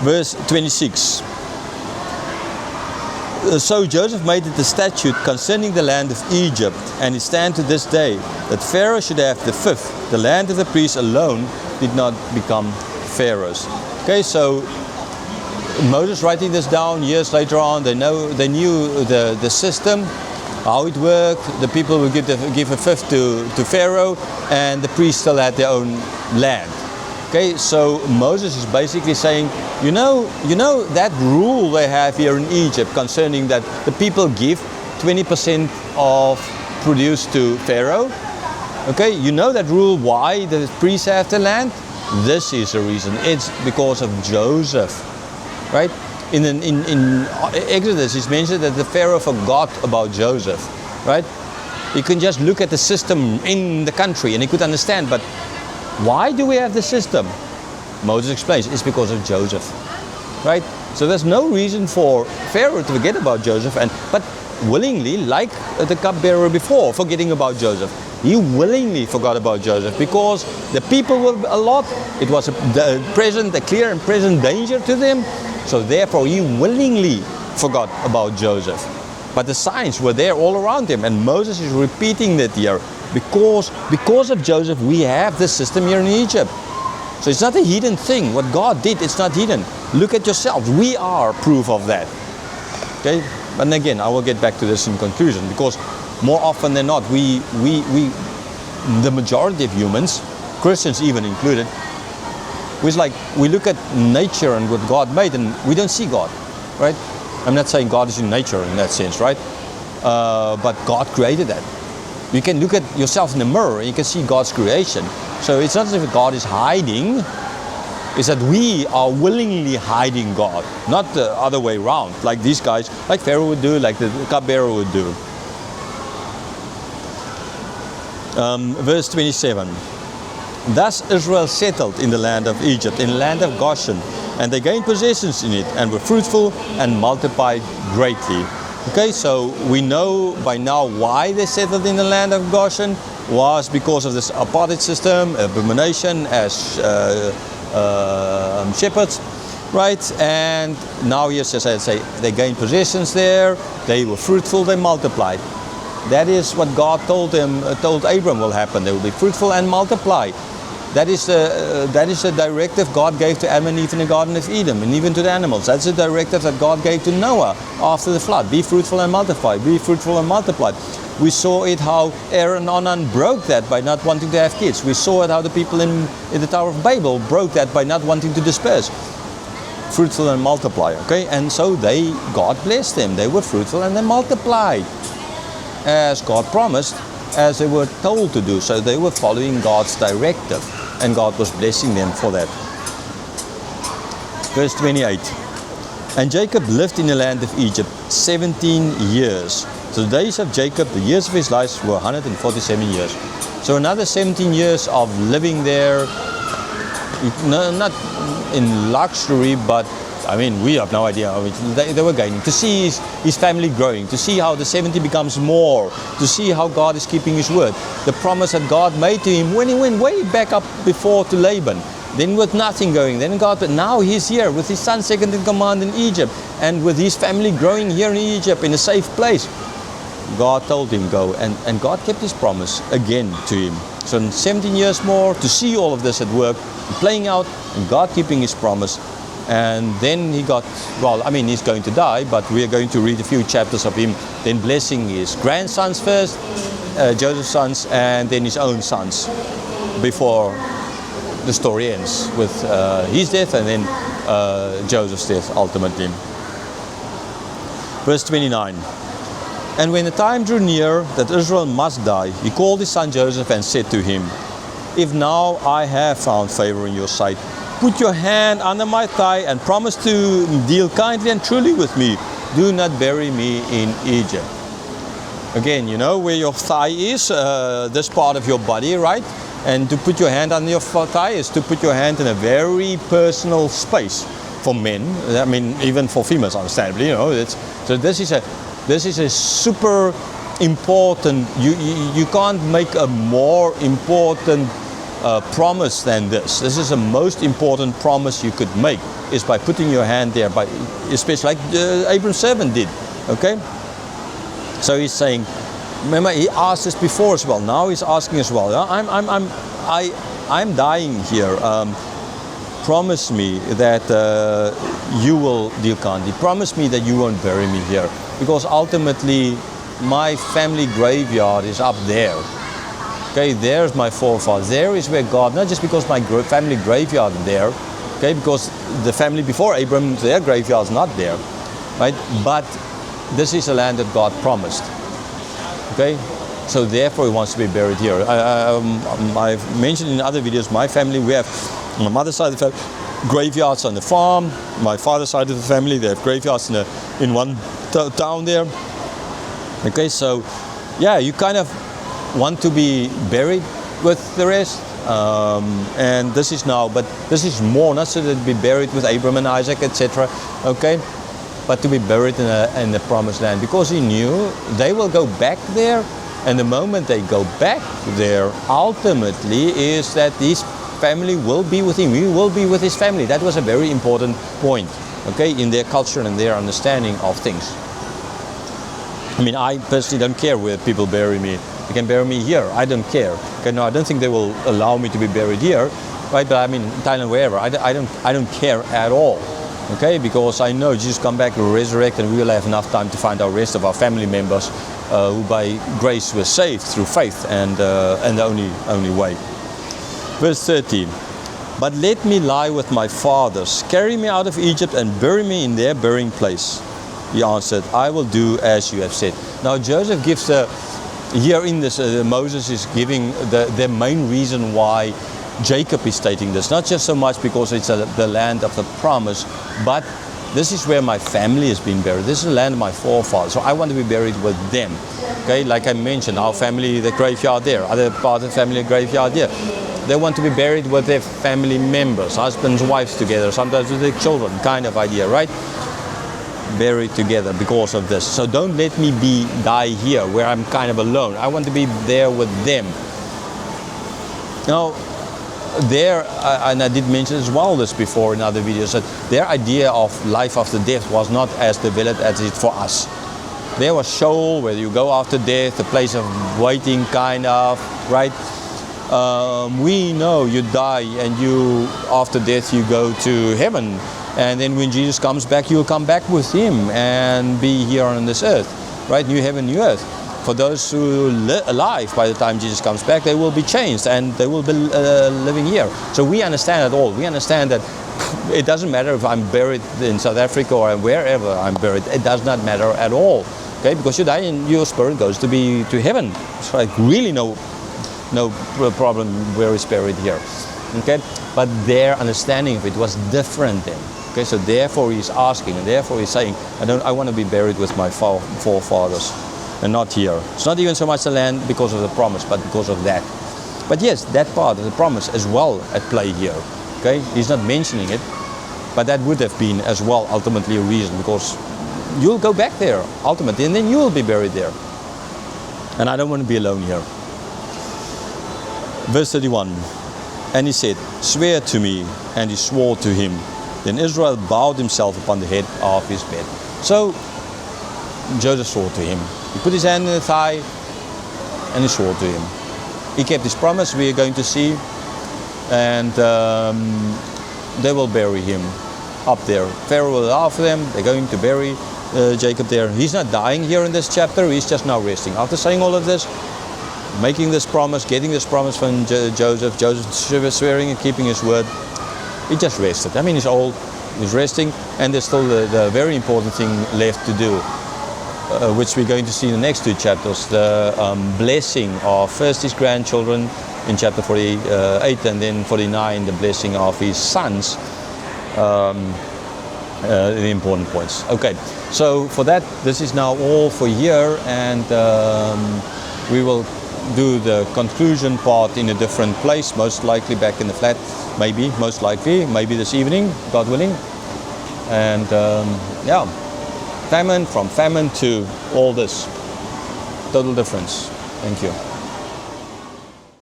Verse 26. So Joseph made it a statute concerning the land of Egypt, and it stands to this day, that Pharaoh should have the fifth. The land of the priests alone did not become Pharaoh's. Okay, so Moses writing this down years later on. They knew the system, how it worked. The people would give a fifth to Pharaoh, and the priests still had their own land. Okay, so Moses is basically saying, you know that rule they have here in Egypt concerning that the people give 20% of produce to Pharaoh. Okay, you know that rule, why the priests have the land? This is the reason. It's because of Joseph, right? In Exodus, it's mentioned that the Pharaoh forgot about Joseph, right? You can just look at the system in the country and he could understand, but why do we have the system? Moses explains, it's because of Joseph, right? So there's no reason for Pharaoh to forget about Joseph, but willingly, like the cupbearer before, forgetting about Joseph. He willingly forgot about Joseph because the people were a lot. It was a clear and present danger to them. So therefore, he willingly forgot about Joseph. But the signs were there all around him, and Moses is repeating that here. Because of Joseph, we have this system here in Egypt. So it's not a hidden thing. What God did, it's not hidden. Look at yourselves. We are proof of that. Okay? And again, I will get back to this in conclusion, because more often than not, we the majority of humans, Christians even included, we look at nature and what God made, and we don't see God, right? I'm not saying God is in nature in that sense, right? But God created that. You can look at yourself in the mirror and you can see God's creation. So it's not as if God is hiding, it's that we are willingly hiding God, not the other way around, like these guys, like Pharaoh would do, like the cupbearer would do. Verse 27. Thus Israel settled in the land of Egypt, in the land of Goshen, and they gained possessions in it, and were fruitful and multiplied greatly. Okay, so we know by now why they settled in the land of Goshen was because of this apartheid system, abomination as shepherds, right? And now here, as I say, they gained possessions there, they were fruitful, they multiplied. That is what God told Abram will happen. They will be fruitful and multiply. That is the directive God gave to Adam and Eve in the Garden of Eden, and even to the animals. That's the directive that God gave to Noah after the flood. Be fruitful and multiply. Be fruitful and multiply. We saw it how Aaron and Onan broke that by not wanting to have kids. We saw it how the people in the Tower of Babel broke that by not wanting to disperse. Fruitful and multiply. Okay, and so God blessed them. They were fruitful and they multiplied, as God promised, as they were told to do. So they were following God's directive, and God was blessing them for that. Verse 28. And Jacob lived in the land of Egypt 17 years. So the days of Jacob, the years of his life, were 147 years. So another 17 years of living there, not in luxury, but I mean, we have no idea how they were gaining. To see his family growing, to see how the 70 becomes more, to see how God is keeping his word. The promise that God made to him when he went way back up before to Laban. Then with nothing going, but now he's here with his son second in command in Egypt, and with his family growing here in Egypt in a safe place. God told him go, and God kept his promise again to him. So in 17 years more, to see all of this at work, playing out, and God keeping his promise. And then he got, he's going to die, but we are going to read a few chapters of him then blessing his grandsons first, Joseph's sons, and then his own sons, before the story ends with his death and then Joseph's death ultimately. Verse 29. And when the time drew near that Israel must die, he called his son Joseph and said to him, If now I have found favor in your sight, put your hand under my thigh and promise to deal kindly and truly with me. Do not bury me in Egypt. Again, you know where your thigh is, this part of your body, right? And to put your hand under your thigh is to put your hand in a very personal space for men. I mean, even for females, understandably, you know. So this is a super important. You can't make a more important promise than this. This is the most important promise you could make, is by putting your hand there, by, especially like Abraham's servant did. Okay? So he's saying, remember he asked this before as well. Now he's asking as well. I'm dying here. Promise me that you will deal kindly. Promise me that you won't bury me here, because ultimately my family graveyard is up there. Okay, there's my forefathers. There is where God, not just because my family graveyard is there, okay, because the family before Abraham, their graveyard is not there, right? But this is a land that God promised. Okay, so therefore he wants to be buried here. I've mentioned in other videos, my family, we have, on my mother's side of the family, graveyards on the farm. My father's side of the family, they have graveyards in one town there. Okay, so yeah, you kind of want to be buried with the rest. And this is now, but this is more, not so that be buried with Abraham and Isaac, etc. Okay, but to be buried in the promised land, because he knew they will go back there, and the moment they go back there, ultimately is that his family will be with him. He will be with his family. That was a very important point, okay, in their culture and their understanding of things. I mean, I personally don't care where people bury me. They can bury me here. I don't care. Okay, no, I don't think they will allow me to be buried here, right? But I mean, Thailand, wherever. I don't care at all. Okay, because I know Jesus come back, will resurrect, and we will have enough time to find our rest of our family members who by grace were saved through faith, and the only way. Verse 13. But let me lie with my fathers, carry me out of Egypt and bury me in their burying place. He answered, I will do as you have said. Now Joseph gives here in this, Moses is giving the main reason why Jacob is stating this, not just so much because it's the land of the promise, but this is where my family has been buried. This is the land of my forefathers, so I want to be buried with them. Okay, like I mentioned, our family, the graveyard there, other part of the family, graveyard there. They want to be buried with their family members, husbands, wives together, sometimes with their children, kind of idea, right? Buried together because of this. So don't let me die here where I'm kind of alone. I want to be there with them. Now, and I did mention as well this before in other videos, that their idea of life after death was not as developed as it for us. There was Sheol, where you go after death, a place of waiting, kind of, right? We know you die, and after death you go to heaven, and then when Jesus comes back, you'll come back with him and be here on this earth, right? New heaven, new earth. For those who alive by the time Jesus comes back, they will be changed and they will be living here. So we understand it all. We understand that it doesn't matter if I'm buried in South Africa or wherever I'm buried. It does not matter at all. Okay, because you die and your spirit goes to heaven. So like really no problem where it's buried here. Okay, but their understanding of it was different then. Okay, so therefore he's asking, and therefore he's saying, I want to be buried with my forefathers, and not here. It's not even so much the land because of the promise, but because of that. But yes, that part of the promise as well at play here. Okay, he's not mentioning it, but that would have been as well ultimately a reason, because you'll go back there ultimately, and then you will be buried there. And I don't want to be alone here. Verse 31. And he said, swear to me. And he swore to him. Then Israel bowed himself upon the head of his bed. So Joseph swore to him. He put his hand in the thigh and he swore to him. He kept his promise, we are going to see. And they will bury him up there. Pharaoh will laugh at them. They're going to bury Jacob there. He's not dying here in this chapter. He's just now resting. After saying all of this, making this promise, getting this promise from Joseph swearing and keeping his word, he just rested. I mean, he's old, he's resting, and there's still the very important thing left to do, which we're going to see in the next two chapters, the blessing of first his grandchildren in chapter 48, and then 49, the blessing of his sons, the important points. Okay, so for that, this is now all for here, and we will do the conclusion part in a different place, most likely back in the flat, maybe this evening, God willing. And yeah, from famine to all this, total difference. Thank you.